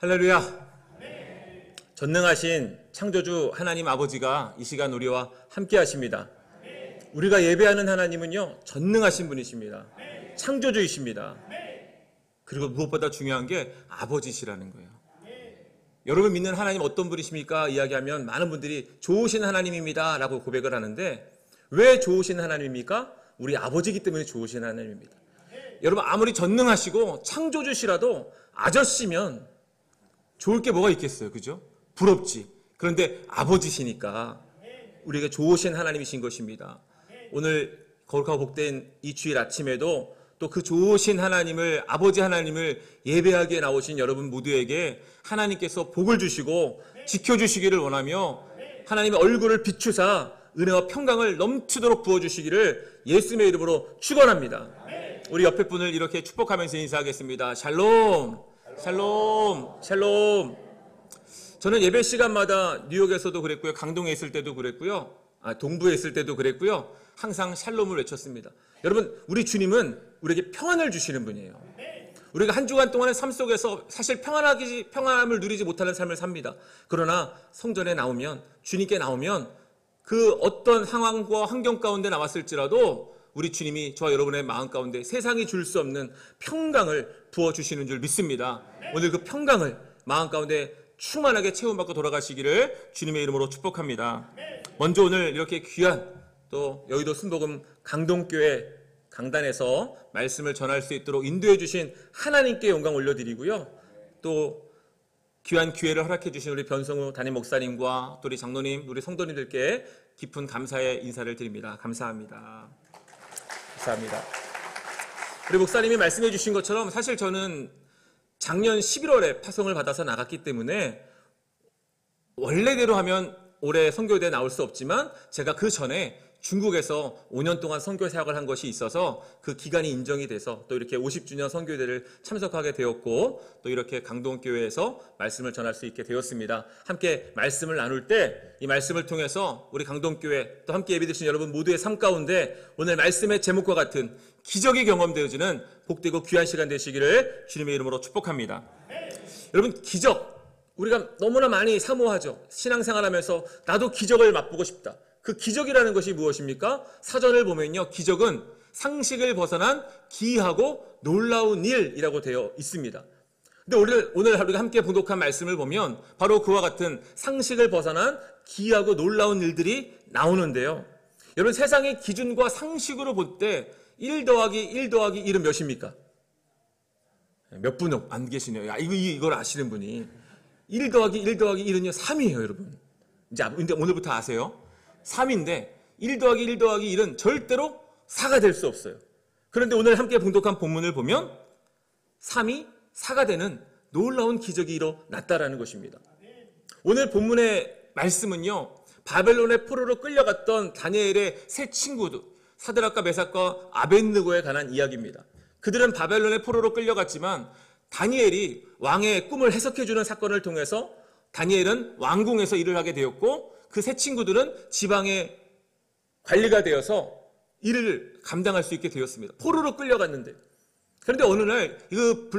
할렐루야. 전능하신 창조주 하나님 아버지가 이 시간 우리와 함께 하십니다. 우리가 예배하는 하나님은요, 전능하신 분이십니다. 창조주이십니다. 그리고 무엇보다 중요한 게 아버지시라는 거예요. 여러분 믿는 하나님 어떤 분이십니까? 이야기하면 많은 분들이 좋으신 하나님입니다 라고 고백을 하는데, 왜 좋으신 하나님입니까? 우리 아버지이기 때문에 좋으신 하나님입니다. 여러분 아무리 전능하시고 창조주시라도 아저씨면 좋을 게 뭐가 있겠어요, 그죠? 부럽지. 그런데 아버지시니까 우리에게 좋으신 하나님이신 것입니다. 오늘 거룩하고 복된 이 주일 아침에도 또 그 좋으신 하나님을, 아버지 하나님을 예배하기에 나오신 여러분 모두에게 하나님께서 복을 주시고 지켜주시기를 원하며 하나님의 얼굴을 비추사 은혜와 평강을 넘치도록 부어주시기를 예수님의 이름으로 축원합니다. 우리 옆에 분을 이렇게 축복하면서 인사하겠습니다. 샬롬, 샬롬, 샬롬. 저는 예배 시간마다 뉴욕에서도 그랬고요, 강동에 있을 때도 그랬고요, 동부에 있을 때도 그랬고요, 항상 샬롬을 외쳤습니다. 여러분, 우리 주님은 우리에게 평안을 주시는 분이에요. 우리가 한 주간 동안의 삶 속에서 사실 평안함을 누리지 못하는 삶을 삽니다. 그러나 성전에 나오면, 주님께 나오면 그 어떤 상황과 환경 가운데 나왔을지라도 우리 주님이 저와 여러분의 마음 가운데 세상이 줄 수 없는 평강을 부어주시는 줄 믿습니다. 오늘 그 평강을 마음 가운데 충만하게 체험받고 돌아가시기를 주님의 이름으로 축복합니다. 먼저 오늘 이렇게 귀한 또 여의도 순복음 강동교회 강단에서 말씀을 전할 수 있도록 인도해 주신 하나님께 영광 올려드리고요, 또 귀한 기회를 허락해 주신 우리 변성우 담임 목사님과 또 우리 장로님, 우리 성도님들께 깊은 감사의 인사를 드립니다. 감사합니다. 감사합니다. 우리 목사님이 말씀해 주신 것처럼 사실 저는 작년 11월에 파송을 받아서 나갔기 때문에 원래대로 하면 올해 선교대에 나올 수 없지만, 제가 그 전에 중국에서 5년 동안 선교 사역을 한 것이 있어서 그 기간이 인정이 돼서 또 이렇게 50주년 선교대를 참석하게 되었고, 또 이렇게 강동교회에서 말씀을 전할 수 있게 되었습니다. 함께 말씀을 나눌 때 이 말씀을 통해서 우리 강동교회 또 함께 예배드리신 여러분 모두의 삶 가운데 오늘 말씀의 제목과 같은 기적이 경험되어지는 복되고 귀한 시간 되시기를 주님의 이름으로 축복합니다. 여러분, 기적, 우리가 너무나 많이 사모하죠. 신앙생활하면서 나도 기적을 맛보고 싶다. 그 기적이라는 것이 무엇입니까? 사전을 보면요, 기적은 상식을 벗어난 기이하고 놀라운 일이라고 되어 있습니다. 근데 오늘 우리가 함께 봉독한 말씀을 보면 바로 그와 같은 상식을 벗어난 기이하고 놀라운 일들이 나오는데요. 여러분, 세상의 기준과 상식으로 볼 때 1 더하기 1 더하기 1은 몇입니까? 몇 분 안 계시네요. 야, 이걸 아시는 분이. 1 더하기 1 더하기 1은요, 3이에요, 여러분. 이제 오늘부터 아세요? 3인데 1 더하기 1 더하기 1은 절대로 4가 될 수 없어요. 그런데 오늘 함께 봉독한 본문을 보면 3이 4가 되는 놀라운 기적이 일어났다라는 것입니다. 오늘 본문의 말씀은요, 바벨론의 포로로 끌려갔던 다니엘의 세 친구들, 사드락과 메삭과 아벳느고에 관한 이야기입니다. 그들은 바벨론의 포로로 끌려갔지만 다니엘이 왕의 꿈을 해석해주는 사건을 통해서 다니엘은 왕궁에서 일을 하게 되었고, 그 세 친구들은 지방의 관리가 되어서 일을 감당할 수 있게 되었습니다. 포로로 끌려갔는데, 그런데 어느 날 그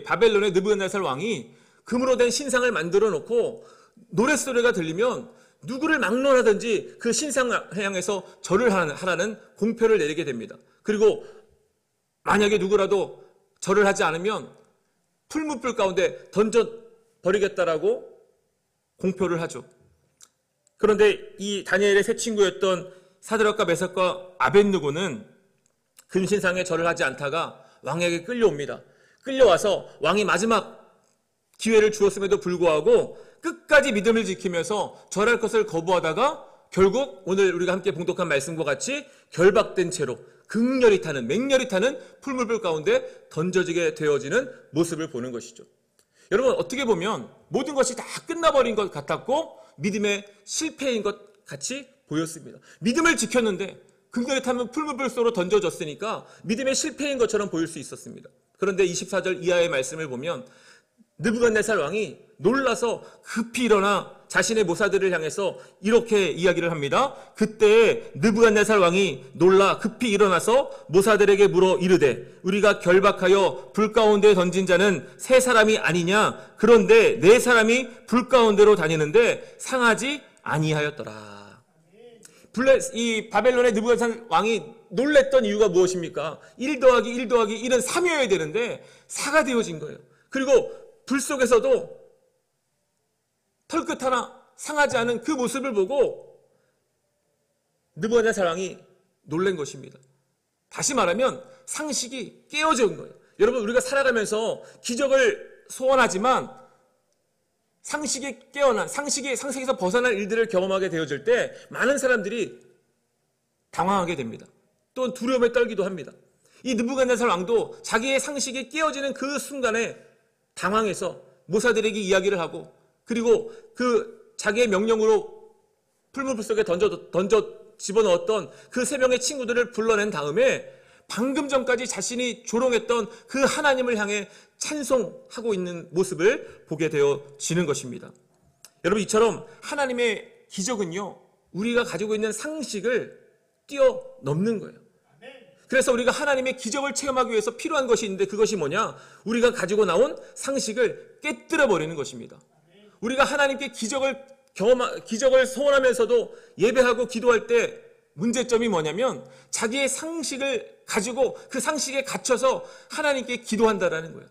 바벨론의 느부갓네살 왕이 금으로 된 신상을 만들어 놓고 노랫소리가 들리면 누구를 막론하든지 그 신상을 향해서 절을 하라는 공표를 내리게 됩니다. 그리고 만약에 누구라도 절을 하지 않으면 풀무불 가운데 던져버리겠다라고 공표를 하죠. 그런데 이 다니엘의 세 친구였던 사드락과 메삭과 아벳느고는 금신상에 절을 하지 않다가 왕에게 끌려옵니다. 끌려와서 왕이 마지막 기회를 주었음에도 불구하고 끝까지 믿음을 지키면서 절할 것을 거부하다가 결국 오늘 우리가 함께 봉독한 말씀과 같이 결박된 채로 극렬히 타는, 맹렬히 타는 풀무불 가운데 던져지게 되어지는 모습을 보는 것이죠. 여러분, 어떻게 보면 모든 것이 다 끝나버린 것 같았고 믿음의 실패인 것 같이 보였습니다. 믿음을 지켰는데 극렬히 타면 풀무불 속으로 던져졌으니까 믿음의 실패인 것처럼 보일 수 있었습니다. 그런데 24절 이하의 말씀을 보면 느부갓네살 왕이 놀라서 급히 일어나 자신의 모사들을 향해서 이렇게 이야기를 합니다. 그때 느부갓네살 왕이 놀라 급히 일어나서 모사들에게 물어 이르되 우리가 결박하여 불 가운데 던진 자는 세 사람이 아니냐? 그런데 네 사람이 불 가운데로 다니는데 상하지 아니하였더라. 이 바벨론의 느부갓네살 왕이 놀랬던 이유가 무엇입니까? 1 더하기 1 더하기 1은 3이어야 되는데 4가 되어진 거예요. 그리고 불 속에서도 털끝 하나 상하지 않은 그 모습을 보고 느부갓네살 왕이 놀란 것입니다. 다시 말하면 상식이 깨어진 거예요. 여러분, 우리가 살아가면서 기적을 소원하지만 상식이 깨어난, 상식에서 벗어난 일들을 경험하게 되어질 때 많은 사람들이 당황하게 됩니다. 또는 두려움에 떨기도 합니다. 이 느부갓네살 왕도 자기의 상식이 깨어지는 그 순간에 당황해서 모사들에게 이야기를 하고, 그리고 그 자기의 명령으로 풀무불 속에 던져 집어넣었던 그 3명의 친구들을 불러낸 다음에 방금 전까지 자신이 조롱했던 그 하나님을 향해 찬송하고 있는 모습을 보게 되어지는 것입니다. 여러분, 이처럼 하나님의 기적은요, 우리가 가지고 있는 상식을 뛰어넘는 거예요. 그래서 우리가 하나님의 기적을 체험하기 위해서 필요한 것이 있는데, 그것이 뭐냐? 우리가 가지고 나온 상식을 깨뜨려 버리는 것입니다. 우리가 하나님께 기적을 소원하면서도 예배하고 기도할 때 문제점이 뭐냐면 자기의 상식을 가지고 그 상식에 갇혀서 하나님께 기도한다라는 거예요.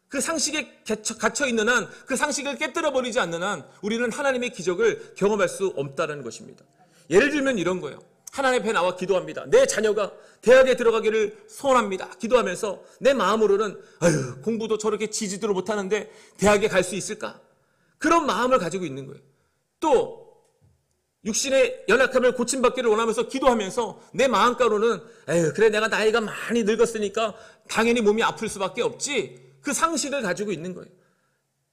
그 상식에 갇혀 있는 한, 그 상식을 깨뜨려 버리지 않는 한 우리는 하나님의 기적을 경험할 수 없다는 것입니다. 예를 들면 이런 거예요. 하나님 앞에 나와 기도합니다. 내 자녀가 대학에 들어가기를 소원합니다. 기도하면서 내 마음으로는 아유, 공부도 저렇게 지지도 못하는데 대학에 갈 수 있을까? 그런 마음을 가지고 있는 거예요. 또 육신의 연약함을 고침받기를 원하면서 기도하면서 내 마음가로는 에휴, 그래, 내가 나이가 많이 늙었으니까 당연히 몸이 아플 수밖에 없지. 그 상식을 가지고 있는 거예요.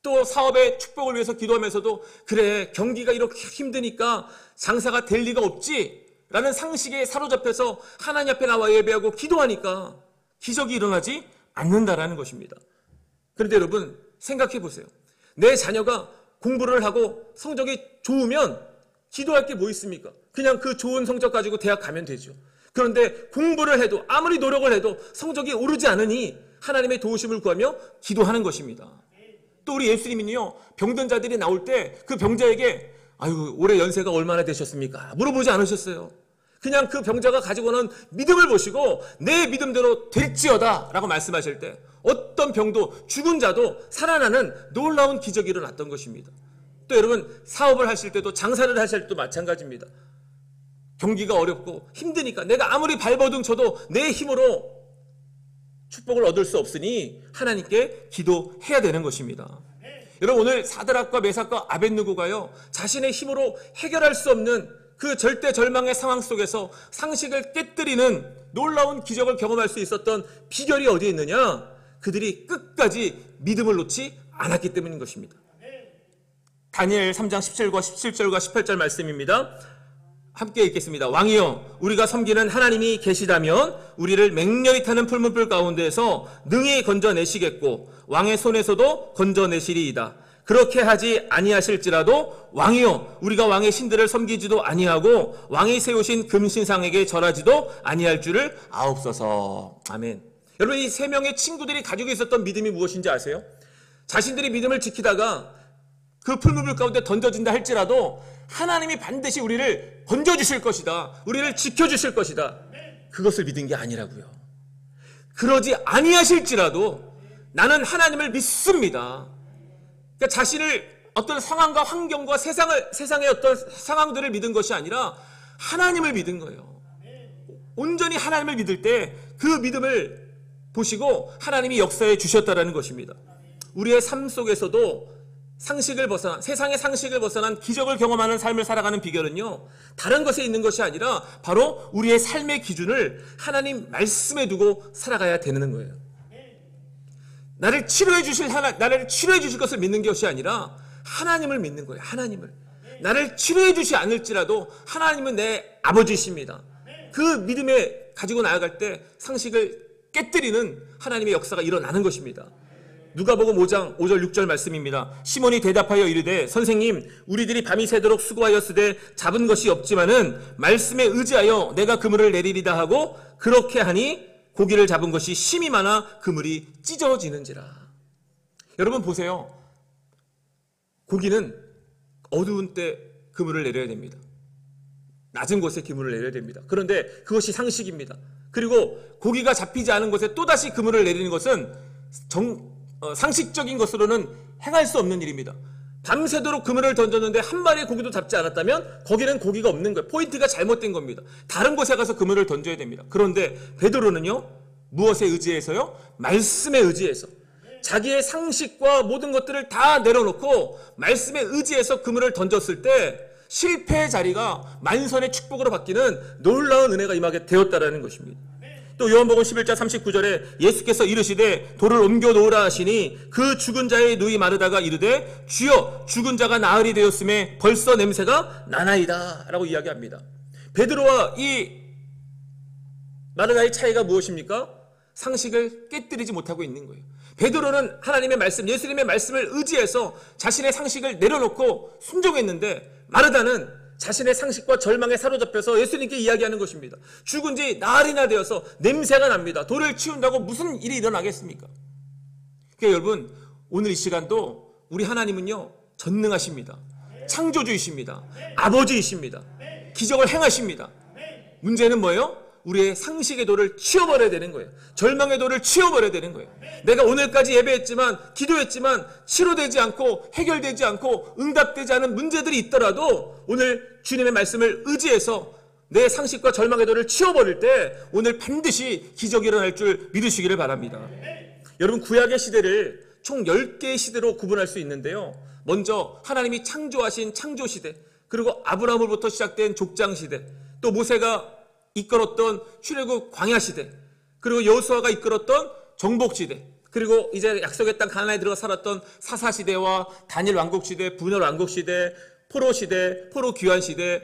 또 사업의 축복을 위해서 기도하면서도 그래, 경기가 이렇게 힘드니까 장사가 될 리가 없지 라는 상식에 사로잡혀서 하나님 앞에 나와 예배하고 기도하니까 기적이 일어나지 않는다라는 것입니다. 그런데 여러분, 생각해 보세요. 내 자녀가 공부를 하고 성적이 좋으면 기도할 게 뭐 있습니까? 그냥 그 좋은 성적 가지고 대학 가면 되죠. 그런데 공부를 해도, 아무리 노력을 해도 성적이 오르지 않으니 하나님의 도우심을 구하며 기도하는 것입니다. 또 우리 예수님은요, 병든 자들이 나올 때 그 병자에게 아유, 올해 연세가 얼마나 되셨습니까? 물어보지 않으셨어요. 그냥 그 병자가 가지고 오는 믿음을 보시고 내 믿음대로 될지어다 라고 말씀하실 때 어떤 병도, 죽은 자도 살아나는 놀라운 기적이 일어났던 것입니다. 또 여러분, 사업을 하실 때도, 장사를 하실 때도 마찬가지입니다. 경기가 어렵고 힘드니까 내가 아무리 발버둥 쳐도 내 힘으로 축복을 얻을 수 없으니 하나님께 기도해야 되는 것입니다. 여러분, 오늘 사드락과 메삭과 아벳느고가요, 자신의 힘으로 해결할 수 없는 그 절대 절망의 상황 속에서 상식을 깨뜨리는 놀라운 기적을 경험할 수 있었던 비결이 어디에 있느냐? 그들이 끝까지 믿음을 놓지 않았기 때문인 것입니다. 다니엘 3장 17절과 18절 말씀입니다. 함께 읽겠습니다. 왕이여, 우리가 섬기는 하나님이 계시다면 우리를 맹렬히 타는 풀무불 가운데에서 능히 건져내시겠고 왕의 손에서도 건져내시리이다. 그렇게 하지 아니하실지라도 왕이여, 우리가 왕의 신들을 섬기지도 아니하고 왕이 세우신 금신상에게 절하지도 아니할 줄을 아옵소서. 아멘. 여러분, 이 3명의 친구들이 가지고 있었던 믿음이 무엇인지 아세요? 자신들이 믿음을 지키다가 그 풀무불 가운데 던져진다 할지라도 하나님이 반드시 우리를 건져주실 것이다, 우리를 지켜주실 것이다, 그것을 믿은 게 아니라고요. 그러지 아니하실지라도 나는 하나님을 믿습니다. 그러니까 자신을 어떤 상황과 환경과 세상의 어떤 상황들을 믿은 것이 아니라 하나님을 믿은 거예요. 온전히 하나님을 믿을 때 그 믿음을 보시고 하나님이 역사해 주셨다라는 것입니다. 우리의 삶 속에서도 상식을 벗어난, 세상의 상식을 벗어난 기적을 경험하는 삶을 살아가는 비결은요, 다른 것에 있는 것이 아니라 바로 우리의 삶의 기준을 하나님 말씀에 두고 살아가야 되는 거예요. 나를 치료해 주실 것을 믿는 것이 아니라 하나님을 믿는 거예요. 하나님을. 나를 치료해 주지 않을지라도 하나님은 내 아버지십니다. 그 믿음에 가지고 나아갈 때 상식을 깨뜨리는 하나님의 역사가 일어나는 것입니다. 누가복음 5장 5절 6절 말씀입니다. 시몬이 대답하여 이르되 선생님 우리들이 밤이 새도록 수고하였으되 잡은 것이 없지만은 말씀에 의지하여 내가 그물을 내리리다 하고 그렇게 하니 고기를 잡은 것이 심이 많아 그물이 찢어지는지라. 여러분 보세요. 고기는 어두운 때 그물을 내려야 됩니다. 낮은 곳에 그물을 내려야 됩니다. 그런데 그것이 상식입니다. 그리고 고기가 잡히지 않은 곳에 또다시 그물을 내리는 것은 상식적인 것으로는 행할 수 없는 일입니다. 밤새도록 그물을 던졌는데 한 마리의 고기도 잡지 않았다면 거기는 고기가 없는 거예요. 포인트가 잘못된 겁니다. 다른 곳에 가서 그물을 던져야 됩니다. 그런데 베드로는요, 무엇에 의지해서요? 말씀에 의지해서 자기의 상식과 모든 것들을 다 내려놓고 말씀에 의지해서 그물을 던졌을 때 실패의 자리가 만선의 축복으로 바뀌는 놀라운 은혜가 임하게 되었다라는 것입니다. 또 요한복음 11장 39절에 예수께서 이르시되 돌을 옮겨 놓으라 하시니 그 죽은 자의 누이 마르다가 이르되 주여 죽은 자가 나으리 되었음에 벌써 냄새가 나나이다 라고 이야기합니다. 베드로와 이 마르다의 차이가 무엇입니까? 상식을 깨뜨리지 못하고 있는 거예요. 베드로는 하나님의 말씀, 예수님의 말씀을 의지해서 자신의 상식을 내려놓고 순종했는데 마르다는 자신의 상식과 절망에 사로잡혀서 예수님께 이야기하는 것입니다. 죽은 지 나흘이나 되어서 냄새가 납니다. 돌을 치운다고 무슨 일이 일어나겠습니까? 그러니까 여러분, 오늘 이 시간도 우리 하나님은요, 전능하십니다. 창조주이십니다. 아버지이십니다. 기적을 행하십니다. 문제는 뭐예요? 우리의 상식의 돌을 치워버려야 되는 거예요. 절망의 돌을 치워버려야 되는 거예요. 내가 오늘까지 예배했지만, 기도했지만 치료되지 않고 해결되지 않고 응답되지 않은 문제들이 있더라도 오늘 주님의 말씀을 의지해서 내 상식과 절망의 돌을 치워버릴 때 오늘 반드시 기적이 일어날 줄 믿으시기를 바랍니다. 여러분, 구약의 시대를 총 10개의 시대로 구분할 수 있는데요. 먼저 하나님이 창조하신 창조시대, 그리고 아브라함으로부터 시작된 족장시대, 또 모세가 이끌었던 출애굽 광야시대, 그리고 여호수아가 이끌었던 정복시대, 그리고 이제 약속의 땅 가나안에 들어가 살았던 사사시대와 다니엘 왕국시대, 분열 왕국시대, 포로시대, 포로 귀환시대,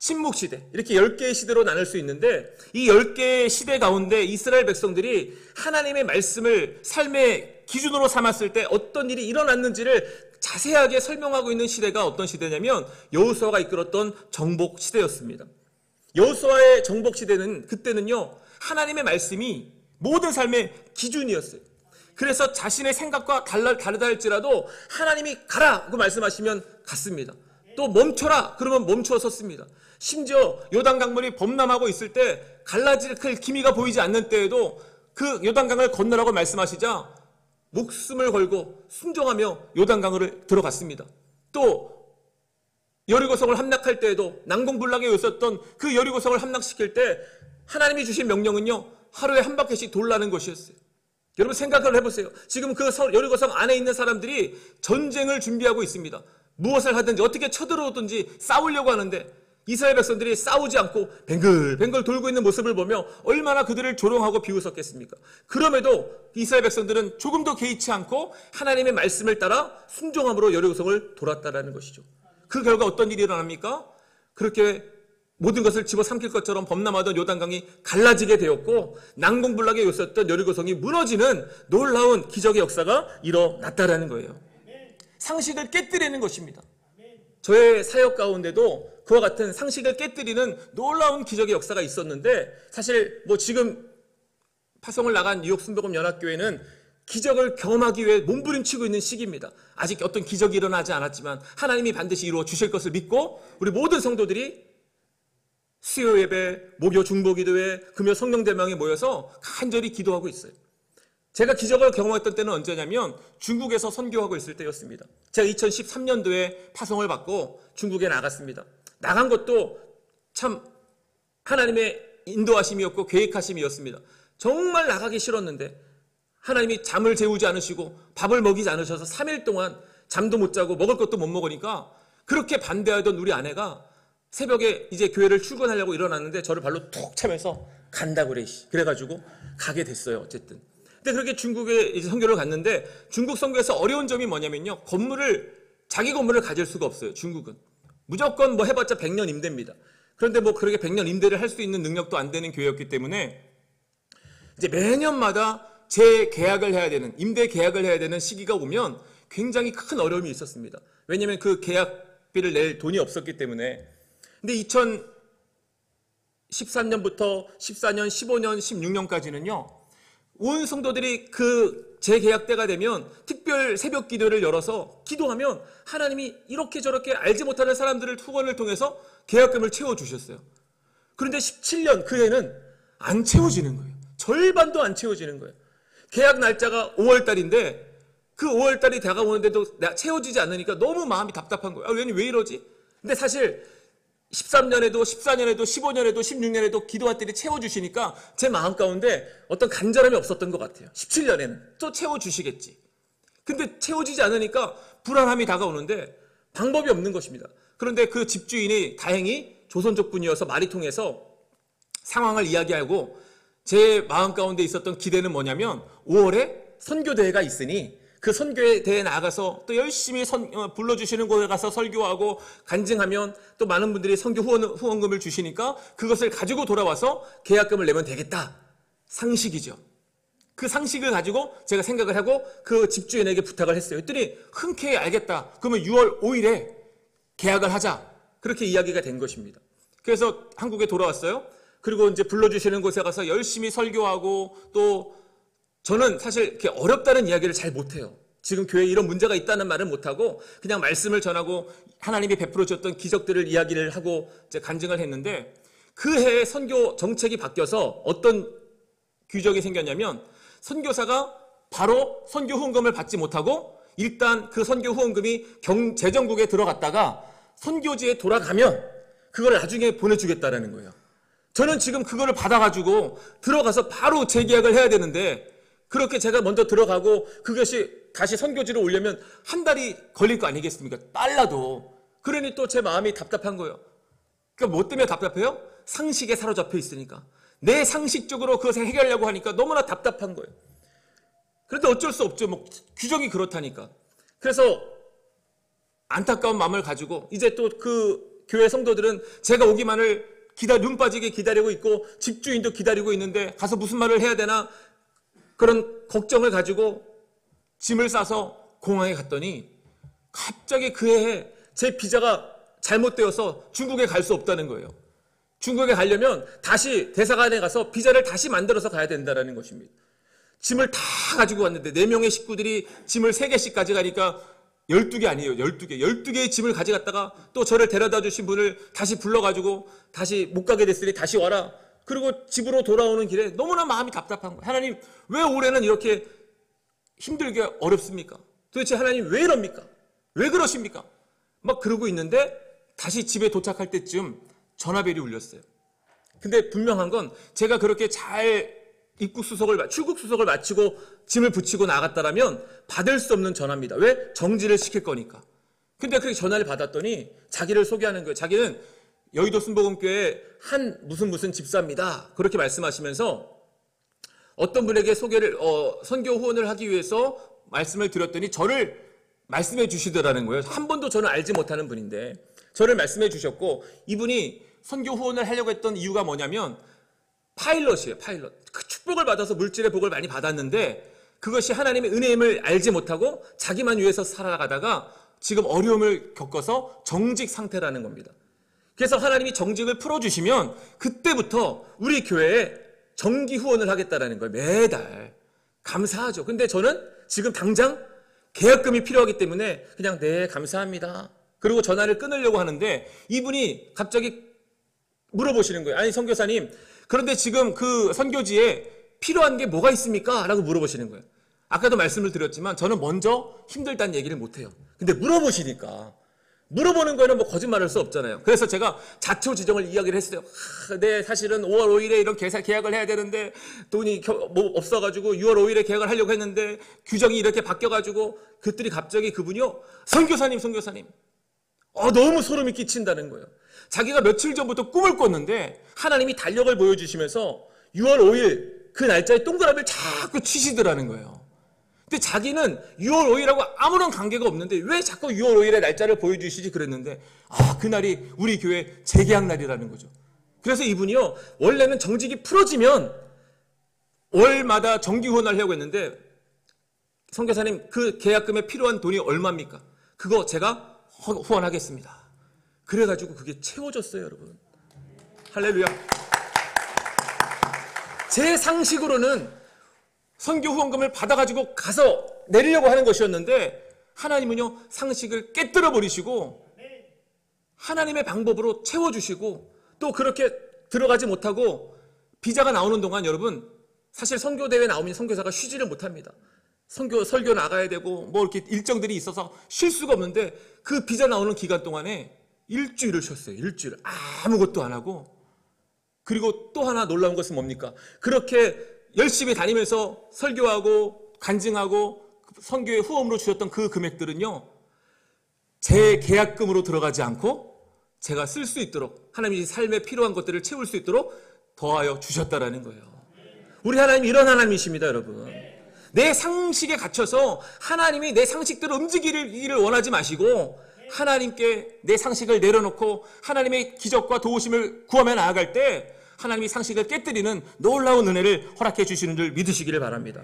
침묵시대, 이렇게 10개의 시대로 나눌 수 있는데 이 10개의 시대 가운데 이스라엘 백성들이 하나님의 말씀을 삶의 기준으로 삼았을 때 어떤 일이 일어났는지를 자세하게 설명하고 있는 시대가 어떤 시대냐면 여호수아가 이끌었던 정복시대였습니다. 여호수아의 정복시대는 그때는요, 하나님의 말씀이 모든 삶의 기준이었어요. 그래서 자신의 생각과 다르다 할지라도 하나님이 가라고 말씀하시면 갔습니다. 또 멈춰라 그러면 멈추어 섰습니다. 심지어 요단강물이 범람하고 있을 때 갈라질 기미가 보이지 않는 때에도 그 요단강을 건너라고 말씀하시자 목숨을 걸고 순종하며 요단강을 들어갔습니다. 또 여리고성을 함락할 때에도 난공불락에 있었던 그 여리고성을 함락시킬 때 하나님이 주신 명령은요, 하루에 한 바퀴씩 돌라는 것이었어요. 여러분 생각을 해보세요. 지금 그 여리고성 안에 있는 사람들이 전쟁을 준비하고 있습니다. 무엇을 하든지 어떻게 쳐들어오든지 싸우려고 하는데 이스라엘 백성들이 싸우지 않고 뱅글뱅글 돌고 있는 모습을 보며 얼마나 그들을 조롱하고 비웃었겠습니까? 그럼에도 이스라엘 백성들은 조금도 개의치 않고 하나님의 말씀을 따라 순종함으로 여리고성을 돌았다라는 것이죠. 그 결과 어떤 일이 일어납니까? 그렇게 모든 것을 집어삼킬 것처럼 범람하던 요단강이 갈라지게 되었고 난공불락에 있었던 여리고성이 무너지는 놀라운 기적의 역사가 일어났다라는 거예요. 상식을 깨뜨리는 것입니다. 저의 사역 가운데도 그와 같은 상식을 깨뜨리는 놀라운 기적의 역사가 있었는데 사실 지금 파송을 나간 뉴욕 순복음 연합교회는 기적을 경험하기 위해 몸부림치고 있는 시기입니다. 아직 어떤 기적이 일어나지 않았지만 하나님이 반드시 이루어 주실 것을 믿고 우리 모든 성도들이 수요 예배, 목요 중보기도회, 금요 성령대명에 모여서 간절히 기도하고 있어요. 제가 기적을 경험했던 때는 언제냐면 중국에서 선교하고 있을 때였습니다. 제가 2013년도에 파송을 받고 중국에 나갔습니다. 나간 것도 참 하나님의 인도하심이었고 계획하심이었습니다. 정말 나가기 싫었는데 하나님이 잠을 재우지 않으시고 밥을 먹이지 않으셔서 3일 동안 잠도 못 자고 먹을 것도 못 먹으니까 그렇게 반대하던 우리 아내가 새벽에 이제 교회를 출근하려고 일어났는데 저를 발로 툭 차면서 간다 그래. 그래가지고 가게 됐어요. 어쨌든. 근데 그렇게 중국에 이제 선교를 갔는데 중국 선교에서 어려운 점이 뭐냐면요. 자기 건물을 가질 수가 없어요. 중국은. 무조건 해봤자 100년 임대입니다. 그런데 그렇게 100년 임대를 할 수 있는 능력도 안 되는 교회였기 때문에 이제 매년마다 재계약을 해야 되는, 임대 계약을 해야 되는 시기가 오면 굉장히 큰 어려움이 있었습니다. 왜냐하면 그 계약비를 낼 돈이 없었기 때문에. 근데 2013년부터 14년, 15년, 16년까지는요, 온 성도들이 그 재계약 때가 되면 특별 새벽 기도를 열어서 기도하면 하나님이 이렇게 저렇게 알지 못하는 사람들을 후원을 통해서 계약금을 채워주셨어요. 그런데 17년 그 해는 안 채워지는 거예요. 절반도 안 채워지는 거예요. 계약 날짜가 5월달인데 그 5월달이 다가오는데도 채워지지 않으니까 너무 마음이 답답한 거예요. 왜 이러지? 근데 사실 13년에도 14년에도 15년에도 16년에도 기도할 때를 채워주시니까 제 마음 가운데 어떤 간절함이 없었던 것 같아요. 17년에는 또 채워주시겠지. 근데 채워지지 않으니까 불안함이 다가오는데 방법이 없는 것입니다. 그런데 그 집주인이 다행히 조선족 분이어서 말이 통해서 상황을 이야기하고 제 마음 가운데 있었던 기대는 뭐냐면 5월에 선교대회가 있으니 그 선교대회에 나가서 또 열심히 불러주시는 곳에 가서 설교하고 간증하면 또 많은 분들이 선교 후원금을 주시니까 그것을 가지고 돌아와서 계약금을 내면 되겠다. 상식이죠. 그 상식을 가지고 제가 생각을 하고 그 집주인에게 부탁을 했어요. 했더니 흔쾌히 알겠다. 그러면 6월 5일에 계약을 하자. 그렇게 이야기가 된 것입니다. 그래서 한국에 돌아왔어요. 그리고 이제 불러주시는 곳에 가서 열심히 설교하고 또 저는 사실 이렇게 어렵다는 이야기를 잘 못해요. 지금 교회에 이런 문제가 있다는 말은 못하고 그냥 말씀을 전하고 하나님이 베풀어 주셨던 기적들을 이야기를 하고 이제 간증을 했는데 그 해에 선교 정책이 바뀌어서 어떤 규정이 생겼냐면 선교사가 바로 선교 후원금을 받지 못하고 일단 그 선교 후원금이 재정국에 들어갔다가 선교지에 돌아가면 그걸 나중에 보내주겠다라는 거예요. 저는 지금 그거를 받아가지고 들어가서 바로 재계약을 해야 되는데 그렇게 제가 먼저 들어가고 그것이 다시 선교지로 오려면 한 달이 걸릴 거 아니겠습니까? 빨라도. 그러니 또 제 마음이 답답한 거예요. 그러니까 뭐 때문에 답답해요? 상식에 사로잡혀 있으니까. 내 상식적으로 그것을 해결하려고 하니까 너무나 답답한 거예요. 그런데 어쩔 수 없죠. 뭐 규정이 그렇다니까. 그래서 안타까운 마음을 가지고 이제 또 그 교회 성도들은 제가 오기만을 눈 빠지게 기다리고 있고 집주인도 기다리고 있는데 가서 무슨 말을 해야 되나 그런 걱정을 가지고 짐을 싸서 공항에 갔더니 갑자기 그 해에 제 비자가 잘못되어서 중국에 갈 수 없다는 거예요. 중국에 가려면 다시 대사관에 가서 비자를 다시 만들어서 가야 된다는 것입니다. 짐을 다 가지고 왔는데 4명의 식구들이 짐을 3개씩 가져가니까 12개 아니에요. 12개. 12개의 짐을 가져갔다가 또 저를 데려다 주신 분을 다시 불러가지고 다시 못 가게 됐으니 다시 와라. 그리고 집으로 돌아오는 길에 너무나 마음이 답답한 거예요. 하나님 왜 올해는 이렇게 힘들게 어렵습니까? 도대체 하나님 왜 이럽니까? 왜 그러십니까? 막 그러고 있는데 다시 집에 도착할 때쯤 전화벨이 울렸어요. 근데 분명한 건 제가 그렇게 잘 출국 수속을 마치고 짐을 붙이고 나갔다라면 받을 수 없는 전화입니다. 왜? 정지를 시킬 거니까. 근데 그렇게 전화를 받았더니 자기를 소개하는 거예요. 자기는 여의도 순복음교회 한 무슨 집사입니다. 그렇게 말씀하시면서 어떤 분에게 선교 후원을 하기 위해서 말씀을 드렸더니 저를 말씀해 주시더라는 거예요. 한 번도 저는 알지 못하는 분인데 저를 말씀해 주셨고 이분이 선교 후원을 하려고 했던 이유가 뭐냐면 파일럿이에요. 파일럿. 그 축복을 받아서 물질의 복을 많이 받았는데 그것이 하나님의 은혜임을 알지 못하고 자기만 위해서 살아가다가 지금 어려움을 겪어서 정직 상태라는 겁니다. 그래서 하나님이 정직을 풀어주시면 그때부터 우리 교회에 정기 후원을 하겠다라는 거예요. 매달. 감사하죠. 근데 저는 지금 당장 계약금이 필요하기 때문에 그냥 네 감사합니다. 그리고 전화를 끊으려고 하는데 이분이 갑자기 물어보시는 거예요. 아니 선교사님 그런데 지금 그 선교지에 필요한 게 뭐가 있습니까? 라고 물어보시는 거예요. 아까도 말씀을 드렸지만 저는 먼저 힘들다는 얘기를 못해요. 근데 물어보시니까 물어보는 거에는 뭐 거짓말할 수 없잖아요. 그래서 제가 자초지종을 이야기를 했어요. 네, 사실은 5월 5일에 이런 계약을 해야 되는데 돈이 없어가지고 6월 5일에 계약을 하려고 했는데 규정이 이렇게 바뀌어가지고 그랬더니 갑자기 그분이요. 선교사님. 너무 소름이 끼친다는 거예요. 자기가 며칠 전부터 꿈을 꿨는데 하나님이 달력을 보여주시면서 6월 5일 그 날짜에 동그라미를 자꾸 치시더라는 거예요. 근데 자기는 6월 5일하고 아무런 관계가 없는데 왜 자꾸 6월 5일의 날짜를 보여주시지 그랬는데 그날이 우리 교회 재계약 날이라는 거죠. 그래서 이분이요 원래는 정직이 풀어지면 월마다 정기 후원을 하려고 했는데 선교사님 그 계약금에 필요한 돈이 얼마입니까? 그거 제가 후원하겠습니다. 그래가지고 그게 채워졌어요, 여러분. 할렐루야. 제 상식으로는 선교 후원금을 받아가지고 가서 내리려고 하는 것이었는데 하나님은요 상식을 깨뜨려 버리시고 하나님의 방법으로 채워주시고 또 그렇게 들어가지 못하고 비자가 나오는 동안 여러분 사실 선교대회 나오면 선교사가 쉬지를 못합니다. 설교 나가야 되고 뭐 이렇게 일정들이 있어서 쉴 수가 없는데 그 비자 나오는 기간 동안에 일주일을 쉬었어요. 일주일 아무것도 안 하고. 그리고 또 하나 놀라운 것은 뭡니까? 그렇게 열심히 다니면서 설교하고 간증하고 선교의 후원으로 주셨던 그 금액들은요 제 계약금으로 들어가지 않고 제가 쓸 수 있도록 하나님이 삶에 필요한 것들을 채울 수 있도록 더하여 주셨다라는 거예요. 우리 하나님 이런 하나님이십니다, 여러분. 내 상식에 갇혀서 하나님이 내 상식대로 움직이기를 원하지 마시고 하나님께 내 상식을 내려놓고 하나님의 기적과 도우심을 구하며 나아갈 때 하나님이 상식을 깨뜨리는 놀라운 은혜를 허락해 주시는 줄 믿으시기를 바랍니다.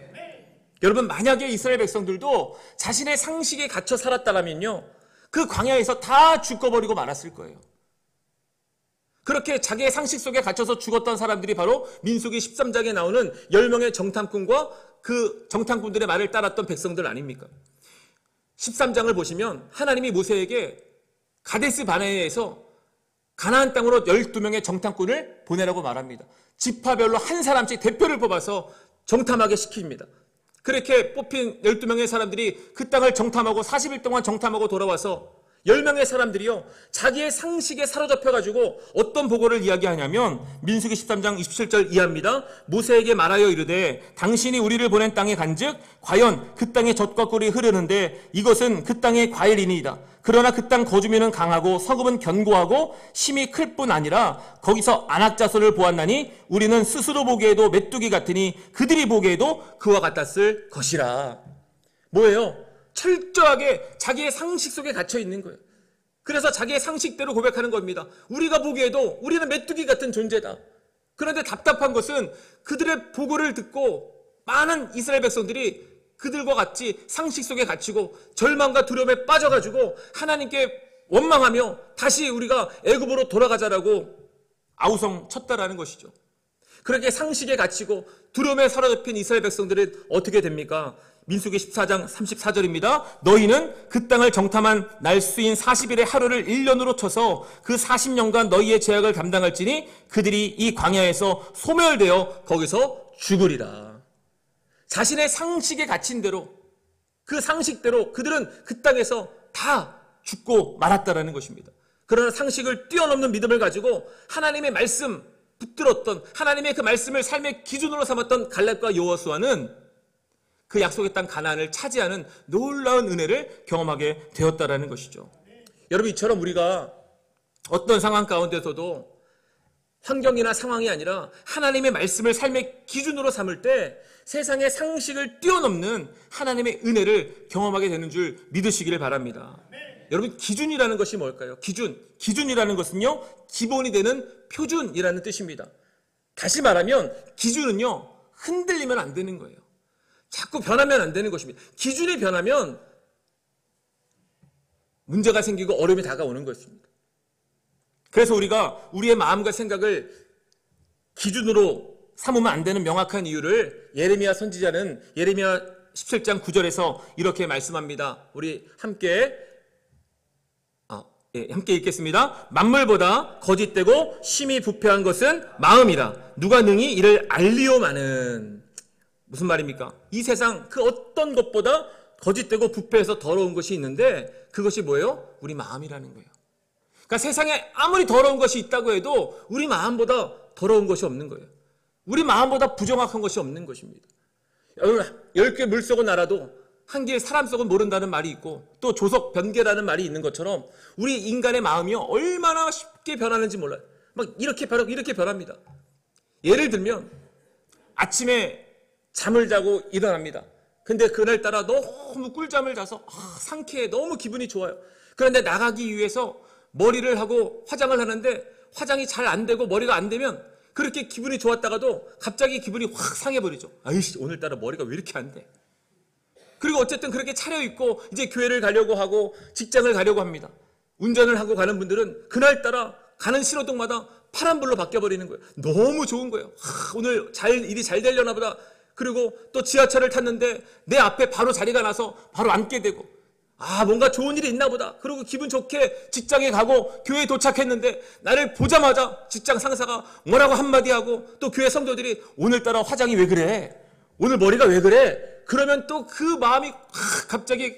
여러분 만약에 이스라엘 백성들도 자신의 상식에 갇혀 살았다면요 그 광야에서 다 죽어버리고 말았을 거예요. 그렇게 자기의 상식 속에 갇혀서 죽었던 사람들이 바로 민수기 13장에 나오는 10명의 정탐꾼과 그 정탐꾼들의 말을 따랐던 백성들 아닙니까? 13장을 보시면 하나님이 모세에게 가데스 바네아에서 가나안 땅으로 12명의 정탐꾼을 보내라고 말합니다. 지파별로 한 사람씩 대표를 뽑아서 정탐하게 시킵니다. 그렇게 뽑힌 12명의 사람들이 그 땅을 정탐하고 40일 동안 정탐하고 돌아와서 10명의 사람들이요 자기의 상식에 사로잡혀가지고 어떤 보고를 이야기하냐면 민수기 13장 27절 이하입니다. 모세에게 말하여 이르되 당신이 우리를 보낸 땅에 간즉 과연 그 땅에 젖과 꿀이 흐르는데 이것은 그 땅의 과일이니이다. 그러나 그 땅 거주민은 강하고 서급은 견고하고 힘이 클 뿐 아니라 거기서 안악자손을 보았나니 우리는 스스로 보기에도 메뚜기 같으니 그들이 보기에도 그와 같았을 것이라. 뭐예요? 철저하게 자기의 상식 속에 갇혀 있는 거예요. 그래서 자기의 상식대로 고백하는 겁니다. 우리가 보기에도 우리는 메뚜기 같은 존재다. 그런데 답답한 것은 그들의 보고를 듣고 많은 이스라엘 백성들이 그들과 같이 상식 속에 갇히고 절망과 두려움에 빠져가지고 하나님께 원망하며 다시 우리가 애굽으로 돌아가자라고 아우성 쳤다라는 것이죠. 그렇게 상식에 갇히고 두려움에 사로잡힌 이스라엘 백성들은 어떻게 됩니까? 민수기 14장 34절입니다. 너희는 그 땅을 정탐한 날수인 40일의 하루를 1년으로 쳐서 그 40년간 너희의 죄악을 감당할지니 그들이 이 광야에서 소멸되어 거기서 죽으리라. 자신의 상식에 갇힌 대로 그 상식대로 그들은 그 땅에서 다 죽고 말았다라는 것입니다. 그러나 상식을 뛰어넘는 믿음을 가지고 하나님의 말씀 붙들었던 하나님의 그 말씀을 삶의 기준으로 삼았던 갈렙과 여호수아는 그 약속의 땅 가나안을 차지하는 놀라운 은혜를 경험하게 되었다라는 것이죠. 여러분 이처럼 우리가 어떤 상황 가운데서도 환경이나 상황이 아니라 하나님의 말씀을 삶의 기준으로 삼을 때 세상의 상식을 뛰어넘는 하나님의 은혜를 경험하게 되는 줄 믿으시기를 바랍니다. 여러분 기준이라는 것이 뭘까요? 기준이라는 것은요 기본이 되는 표준이라는 뜻입니다. 다시 말하면 기준은요 흔들리면 안 되는 거예요. 자꾸 변하면 안 되는 것입니다. 기준이 변하면 문제가 생기고 어려움이 다가오는 것입니다. 그래서 우리가 우리의 마음과 생각을 기준으로 삼으면 안 되는 명확한 이유를 예레미야 선지자는 예레미야 17장 9절에서 이렇게 말씀합니다. 우리 함께 읽겠습니다. 만물보다 거짓되고 심히 부패한 것은 마음이라 누가 능히 이를 알리오마는. 무슨 말입니까? 이 세상 그 어떤 것보다 거짓되고 부패해서 더러운 것이 있는데 그것이 뭐예요? 우리 마음이라는 거예요. 그러니까 세상에 아무리 더러운 것이 있다고 해도 우리 마음보다 더러운 것이 없는 거예요. 우리 마음보다 부정확한 것이 없는 것입니다. 여러분 10개 물 속은 알아도 한 개의 사람 속은 모른다는 말이 있고 또 조석 변개라는 말이 있는 것처럼 우리 인간의 마음이요 얼마나 쉽게 변하는지 몰라요. 막 이렇게 변합니다. 예를 들면 아침에 잠을 자고 일어납니다. 근데 그날따라 너무 꿀잠을 자서 상쾌해 너무 기분이 좋아요. 그런데 나가기 위해서 머리를 하고 화장을 하는데 화장이 잘 안 되고 머리가 안 되면 그렇게 기분이 좋았다가도 갑자기 기분이 확 상해버리죠. 아이씨, 오늘따라 머리가 왜 이렇게 안 돼? 그리고 어쨌든 그렇게 차려입고 이제 교회를 가려고 하고 직장을 가려고 합니다. 운전을 하고 가는 분들은 그날따라 가는 신호등마다 파란불로 바뀌어버리는 거예요. 너무 좋은 거예요. 오늘 일이 잘 되려나 보다. 그리고 또 지하철을 탔는데 내 앞에 바로 자리가 나서 바로 앉게 되고, 뭔가 좋은 일이 있나 보다. 그리고 기분 좋게 직장에 가고 교회에 도착했는데 나를 보자마자 직장 상사가 뭐라고 한마디 하고, 또 교회 성도들이 오늘따라 화장이 왜 그래? 오늘 머리가 왜 그래? 그러면 또 그 마음이 갑자기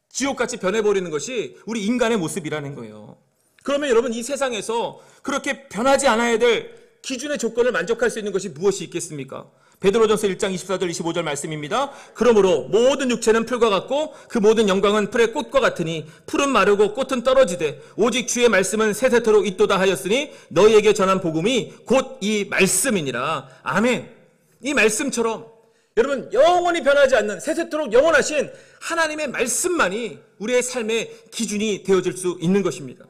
지옥같이 변해버리는 것이 우리 인간의 모습이라는 거예요. 그러면 여러분, 이 세상에서 그렇게 변하지 않아야 될 기준의 조건을 만족할 수 있는 것이 무엇이 있겠습니까? 베드로전서 1장 24절 25절 말씀입니다. 그러므로 모든 육체는 풀과 같고 그 모든 영광은 풀의 꽃과 같으니 풀은 마르고 꽃은 떨어지되 오직 주의 말씀은 세세토록 있도다 하였으니 너희에게 전한 복음이 곧 이 말씀이니라. 아멘. 이 말씀처럼 여러분, 영원히 변하지 않는 세세토록 영원하신 하나님의 말씀만이 우리의 삶의 기준이 되어질 수 있는 것입니다.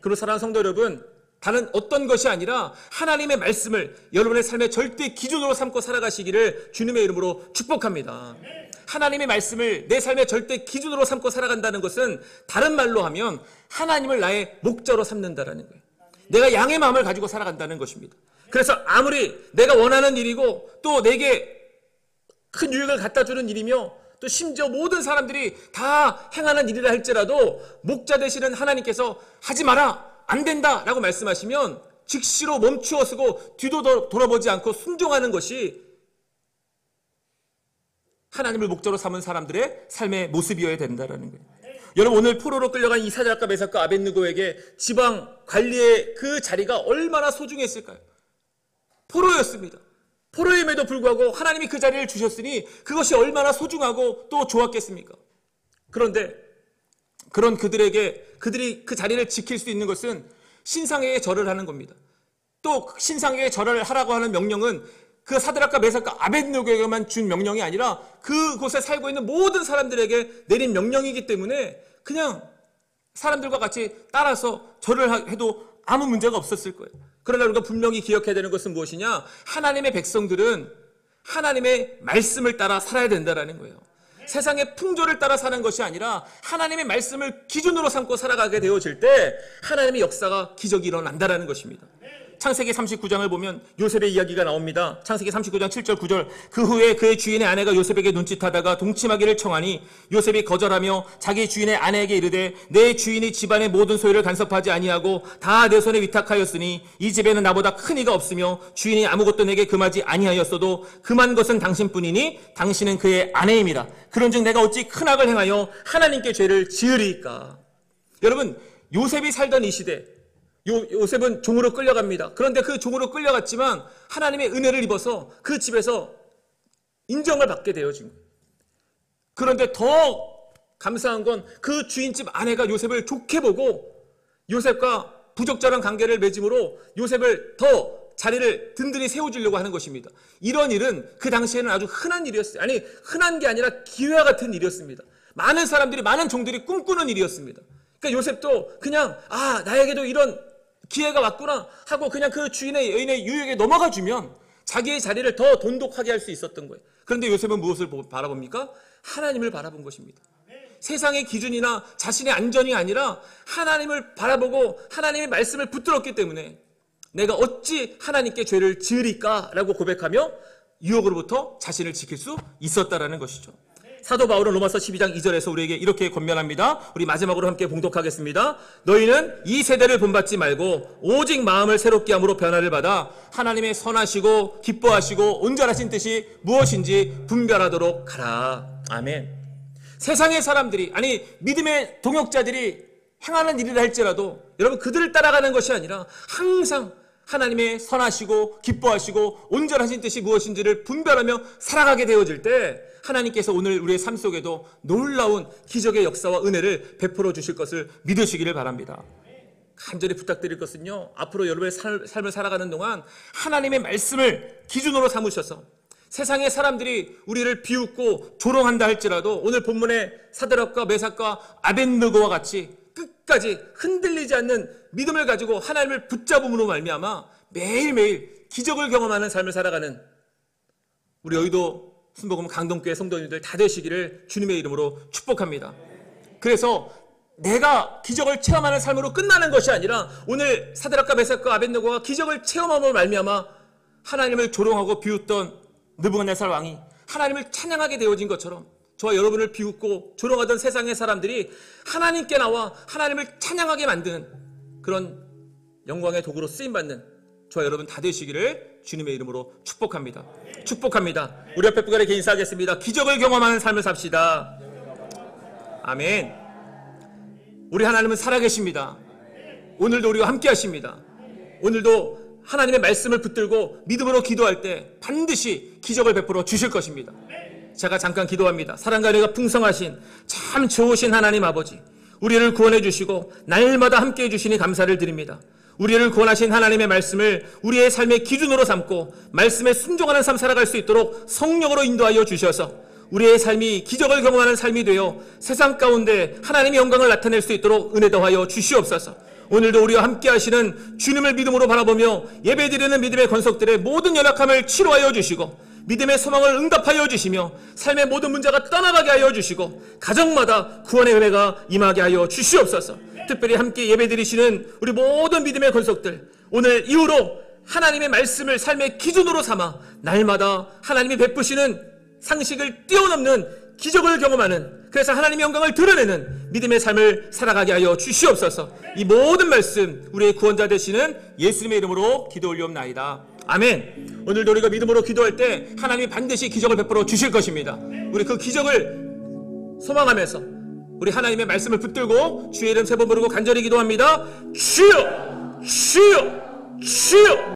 그리고 사랑하는 성도 여러분, 다른 어떤 것이 아니라 하나님의 말씀을 여러분의 삶의 절대 기준으로 삼고 살아가시기를 주님의 이름으로 축복합니다. 하나님의 말씀을 내 삶의 절대 기준으로 삼고 살아간다는 것은 다른 말로 하면 하나님을 나의 목자로 삼는다라는 거예요. 내가 양의 마음을 가지고 살아간다는 것입니다. 그래서 아무리 내가 원하는 일이고 또 내게 큰 유익을 갖다 주는 일이며 또 심지어 모든 사람들이 다 행하는 일이라 할지라도 목자 되시는 하나님께서 하지 마라, 안 된다 라고 말씀하시면 즉시로 멈추어 서고 뒤도 돌아보지 않고 순종하는 것이 하나님을 목자로 삼은 사람들의 삶의 모습이어야 된다는 거예요. 여러분, 오늘 포로로 끌려간 이 사드락과 메삭과 아벳느고에게 지방 관리의 그 자리가 얼마나 소중했을까요? 포로였습니다. 포로임에도 불구하고 하나님이 그 자리를 주셨으니 그것이 얼마나 소중하고 또 좋았겠습니까? 그런데 그런 그들이 그 자리를 지킬 수 있는 것은 신상에게 절을 하는 겁니다. 또 신상에게 절을 하라고 하는 명령은 그 사드락과 메삭과 아벳느고에게만 준 명령이 아니라 그곳에 살고 있는 모든 사람들에게 내린 명령이기 때문에 그냥 사람들과 같이 따라서 절을 해도 아무 문제가 없었을 거예요. 그러나 우리가 분명히 기억해야 되는 것은 무엇이냐? 하나님의 백성들은 하나님의 말씀을 따라 살아야 된다는 거예요. 세상의 풍조를 따라 사는 것이 아니라 하나님의 말씀을 기준으로 삼고 살아가게 되어질 때 하나님의 역사가 기적이 일어난다는 것입니다. 창세기 39장을 보면 요셉의 이야기가 나옵니다. 창세기 39장 7절 9절. 그 후에 그의 주인의 아내가 요셉에게 눈짓하다가 동침하기를 청하니 요셉이 거절하며 자기 주인의 아내에게 이르되 내 주인이 집안의 모든 소유를 간섭하지 아니하고 다 내 손에 위탁하였으니 이 집에는 나보다 큰 이가 없으며 주인이 아무것도 내게 금하지 아니하였어도 금한 것은 당신뿐이니 당신은 그의 아내임이라. 그런즉 내가 어찌 큰 악을 행하여 하나님께 죄를 지으리이까. 여러분, 요셉이 살던 이 시대, 요셉은 종으로 끌려갑니다. 그런데 그 종으로 끌려갔지만 하나님의 은혜를 입어서 그 집에서 인정을 받게 되어진 거예요. 그런데 더 감사한 건 그 주인집 아내가 요셉을 좋게 보고 요셉과 부적절한 관계를 맺음으로 요셉을 더 자리를 든든히 세워주려고 하는 것입니다. 이런 일은 그 당시에는 아주 흔한 일이었어요. 아니, 흔한 게 아니라 기회와 같은 일이었습니다. 많은 사람들이, 많은 종들이 꿈꾸는 일이었습니다. 그러니까 요셉도 그냥 나에게도 이런 기회가 왔구나 하고 그냥 그 주인의 여인의 유혹에 넘어가 주면 자기의 자리를 더 돈독하게 할 수 있었던 거예요. 그런데 요셉은 무엇을 바라봅니까? 하나님을 바라본 것입니다. 세상의 기준이나 자신의 안전이 아니라 하나님을 바라보고 하나님의 말씀을 붙들었기 때문에 내가 어찌 하나님께 죄를 지으리까 라고 고백하며 유혹으로부터 자신을 지킬 수 있었다라는 것이죠. 사도 바울은 로마서 12장 2절에서 우리에게 이렇게 권면합니다. 우리 마지막으로 함께 봉독하겠습니다. 너희는 이 세대를 본받지 말고 오직 마음을 새롭게 함으로 변화를 받아 하나님의 선하시고 기뻐하시고 온전하신 뜻이 무엇인지 분별하도록 하라. 아멘. 세상의 사람들이, 아니 믿음의 동역자들이 행하는 일이라 할지라도 여러분, 그들을 따라가는 것이 아니라 항상 하나님의 선하시고 기뻐하시고 온전하신 뜻이 무엇인지를 분별하며 살아가게 되어질 때 하나님께서 오늘 우리의 삶 속에도 놀라운 기적의 역사와 은혜를 베풀어 주실 것을 믿으시기를 바랍니다. 간절히 부탁드릴 것은요, 앞으로 여러분의 삶을 살아가는 동안 하나님의 말씀을 기준으로 삼으셔서 세상의 사람들이 우리를 비웃고 조롱한다 할지라도 오늘 본문의 사드락과 메삭과 아벳느고와 같이 끝까지 흔들리지 않는 믿음을 가지고 하나님을 붙잡음으로 말미암아 매일매일 기적을 경험하는 삶을 살아가는 우리 여의도 순복음 강동교회 성도님들 다 되시기를 주님의 이름으로 축복합니다. 그래서 내가 기적을 체험하는 삶으로 끝나는 것이 아니라 오늘 사드락과 메삭과 아벳느고가 기적을 체험함으로 말미암아 하나님을 조롱하고 비웃던 느부갓네살 왕이 하나님을 찬양하게 되어진 것처럼 저와 여러분을 비웃고 조롱하던 세상의 사람들이 하나님께 나와 하나님을 찬양하게 만드는 그런 영광의 도구로 쓰임받는 저와 여러분 다 되시기를 주님의 이름으로 축복합니다. 축복합니다. 우리 앞에 분들에게 인사하겠습니다. 기적을 경험하는 삶을 삽시다. 아멘. 우리 하나님은 살아계십니다. 오늘도 우리와 함께 하십니다. 오늘도 하나님의 말씀을 붙들고 믿음으로 기도할 때 반드시 기적을 베풀어 주실 것입니다. 제가 잠깐 기도합니다. 사랑과 은혜가 풍성하신 참 좋으신 하나님 아버지, 우리를 구원해 주시고 날마다 함께 해주시니 감사를 드립니다. 우리를 구원하신 하나님의 말씀을 우리의 삶의 기준으로 삼고 말씀에 순종하는 삶 살아갈 수 있도록 성령으로 인도하여 주셔서 우리의 삶이 기적을 경험하는 삶이 되어 세상 가운데 하나님의 영광을 나타낼 수 있도록 은혜 더하여 주시옵소서. 오늘도 우리와 함께 하시는 주님을 믿음으로 바라보며 예배드리는 믿음의 권속들의 모든 연약함을 치료하여 주시고 믿음의 소망을 응답하여 주시며 삶의 모든 문제가 떠나가게 하여 주시고 가정마다 구원의 은혜가 임하게 하여 주시옵소서. 특별히 함께 예배드리시는 우리 모든 믿음의 권속들, 오늘 이후로 하나님의 말씀을 삶의 기준으로 삼아 날마다 하나님이 베푸시는 상식을 뛰어넘는 기적을 경험하는, 그래서 하나님의 영광을 드러내는 믿음의 삶을 살아가게 하여 주시옵소서. 이 모든 말씀 우리의 구원자 되시는 예수님의 이름으로 기도 올리옵나이다. 아멘. 오늘도 우리가 믿음으로 기도할 때 하나님이 반드시 기적을 베풀어 주실 것입니다. 우리 그 기적을 소망하면서 우리 하나님의 말씀을 붙들고 주의 이름 세 번 부르고 간절히 기도합니다. 주여, 주여, 주여.